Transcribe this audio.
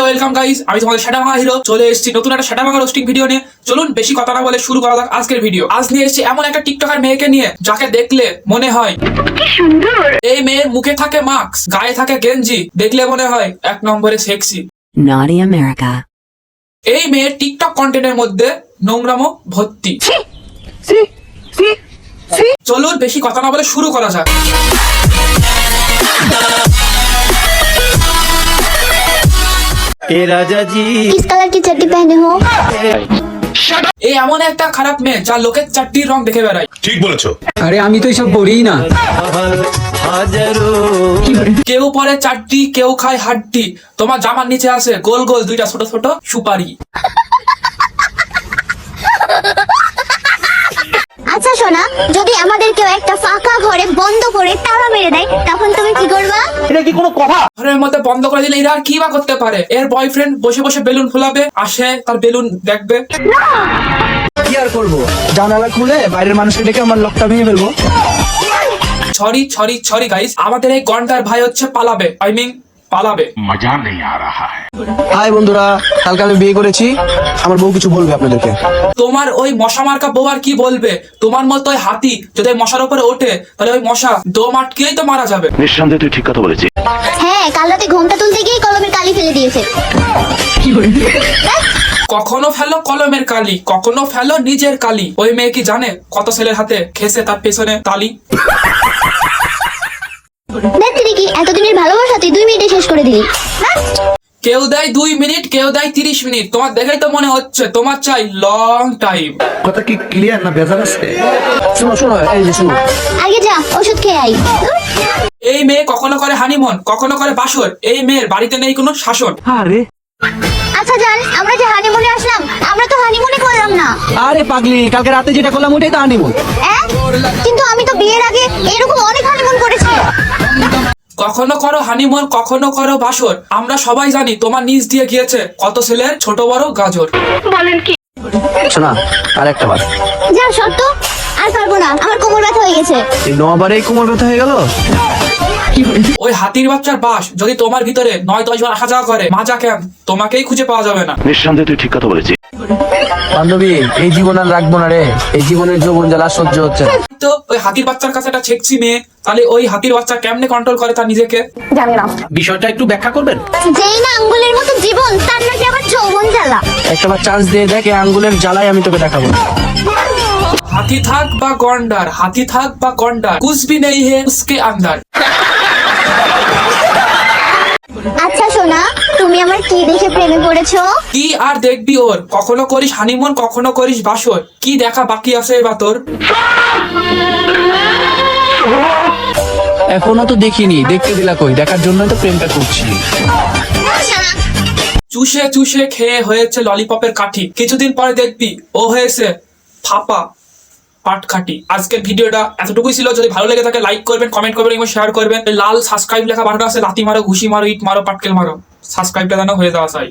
Welcome guys, আমি তোমাদের সেটা ভাঙা হিরো চলে এসেছি নতুন একটা সেটা ভাঙা রোস্টিং ভিডিও নিয়ে। চলুন বেশি কথা না বলে শুরু করা যাক আজকের ভিডিও। আজ নিয়ে এসেছি এমন একটা টিকটকার মেয়েকে নিয়ে যাকে দেখলে মনে হয় কি সুন্দর। এই মেয়ের মুখে থাকে মাস্ক, গায়ে থাকে গেঞ্জি, দেখলে মনে হয় এক নম্বরে সেক্সি। Naughty America. এই মেয়ের টিকটক কন্টেন্টের মধ্যে নোংরামো ভর্তি। চলুন বেশি কথা না বলে শুরু করা যাক। ए राजा जी किस कलर की चड्डी पहने हो? এই এমন একটা খারাপ মেয়ে যা লোকের চারটির রং দেখে বেড়ায়। ঠিক বলেছো। আরে আমি তো এসব পড়িই না। हाजरो কেউ পরে চারটি, কেউ খায় হাড্ডি, তোমার জামার নিচে আছে গোল গোল দুইটা ছোট ছোট সুপারি। আচ্ছা সোনা, যদি আমাদের কেউ একটা ফাঁকা ঘরে বন্ধ করে তালা মেরে দেয় তখন তুমি কি করবা? ঘরের মধ্যে বন্ধ করে দিলে এরা আর কি বা করতে পারে? এর বয়ফ্রেন্ড বসে বসে বেলুন ফুলাবে, আসে তার বেলুন দেখবে। কি আর করবো, জানালা খুলে বাইরের মানুষকে ডেকে আমার লকটা ভেঙে ফেলবো। সরি সরি সরি গাইস, আমাদের এই গন্ডার ভাই হচ্ছে পালাবে, আই মিন পালাবে। मजा नहीं आ रहा है। হাই বন্ধুরা, কালকে আমি বিয়ে করেছি, আমার বউ কিছু বলবে আপনাদেরকে। তোমার ওই মশা মার্কা বউ আর কি বলবে? তোমার মতো ওই হাতি যদি ওই মশার উপরে ওঠে তাহলে ওই মশা দম আটকেই তো মারা যাবে। নিঃসন্দেহে তুই ঠিক কথা বলেছিস। হ্যাঁ, কাল রাতে ঘুমটা তুলতে গিয়ে কলমের কালি ফেলে দিয়েছে। কখনো ফেলো কলমের কালি, কখনো ফেলো নিজের কালি। ওই মেয়ে কি জানে কত ছেলের হাতে খেসে তার পেছনে তালি? দেখ তুই কি এতদিনের ভালোবাসা তুই 2 মিনিটে শেষ করে দিলি। কেউ দেয় 2 মিনিট, কেউ দেয় 30 মিনিট। তোমার দেখেই তো মনে হচ্ছে তোমার চাই লং টাইম। কথা কি ক্লিয়ার না ভেজাল আছে? শোনো শোনো, এই যে শোনো, আগে যা ওষুধ খেয়ে আই। এই মেয়ে কখনো করে হানিমুন, কখনো করে বাসর। এই মেয়ের বাড়িতে নেই কোনো শাসন। আচ্ছা জান, আমরা যে হানিমুনে আসলাম, আমরা তো হানিমুনে করলাম না। আরে পাগলি, কালকে রাতে যেটা করলাম ওটাই তো হানিমুন। কিন্তু আমি তো বিয়ের আগে এরকম অনেক হানিমুন করেছি। কখনো করো হানিমুন, কখনো করো বাসর। আমরা সবাই জানি তোমার নিজ দিয়ে গিয়েছে কত ছেলের ছোট বড় গাজর। শোনা, আর একটা বার। যা শর্ত, আর পারবো না, আমার কোমর ব্যথা হয়ে গেছে। এই 9 বারেই কোমর ব্যথা হয়ে গেল। ওই হাতির বাচ্চার বাস যদি তোমার ভিতরে 9-10 বার আসা যাওয়া করে, মাজা কেন তোমাকেই খুঁজে পাওয়া যাবে না। নিঃসন্দেহে তুই ঠিক কথা বলেছিস। বান্ধবী, এই জীবন আর রাখবো না রে, এই জীবনের যৌবন জ্বালা সহ্য হচ্ছে না। তো ওই হাতির বাচ্চার কাছে একটা ছেকছি মেয়ে, তাহলে ওই হাতির বাচ্চা কেমনে কন্ট্রোল করে তার নিজেকে? বিষয়টা একটু ব্যাখ্যা করবেন? যেই না আঙ্গুলের মতো জীবন, তার নাকি আবার যৌবন জ্বালা। একটা বার চান্স দিয়ে দেখ, এই আঙ্গুলের জ্বালাই আমি তোকে দেখাবো। হাতি থাক বা গন্ডার, হাতি থাক বা গন্ডার, কুছ ভি নেই হে উসকে আন্দার। আচ্ছা সোনা, তুমি আমার কি দেখে প্রেমে পড়েছো? কি আর দেখবি ওর? কখনো করিস হানিমুন, কখনো করিস বাসর। কি দেখা বাকি আছে এবার তোর? এখনো তো দেখিনি, দেখতে দিলা কই? দেখার জন্য তো প্রেমটা করছি। চুষে চুষে খেয়ে হয়েছে ললিপপের কাঠি, কিছুদিন পরে দেখবি ও হয়েছে ফাপা পাটখাটি। আজকের ভিডিওটা এতটুকুই ছিল। যদি ভালো লেগে থাকে লাইক করবেন, কমেন্ট করবেন এবং শেয়ার করবেন। লাল সাবস্ক্রাইব লেখা বাটন আছে, লাথি মারো, ঘুষি মারো, ইট মারো, পাটকেল মারো, সাবস্ক্রাইবটা যেন হয়ে যাওয়া চাই।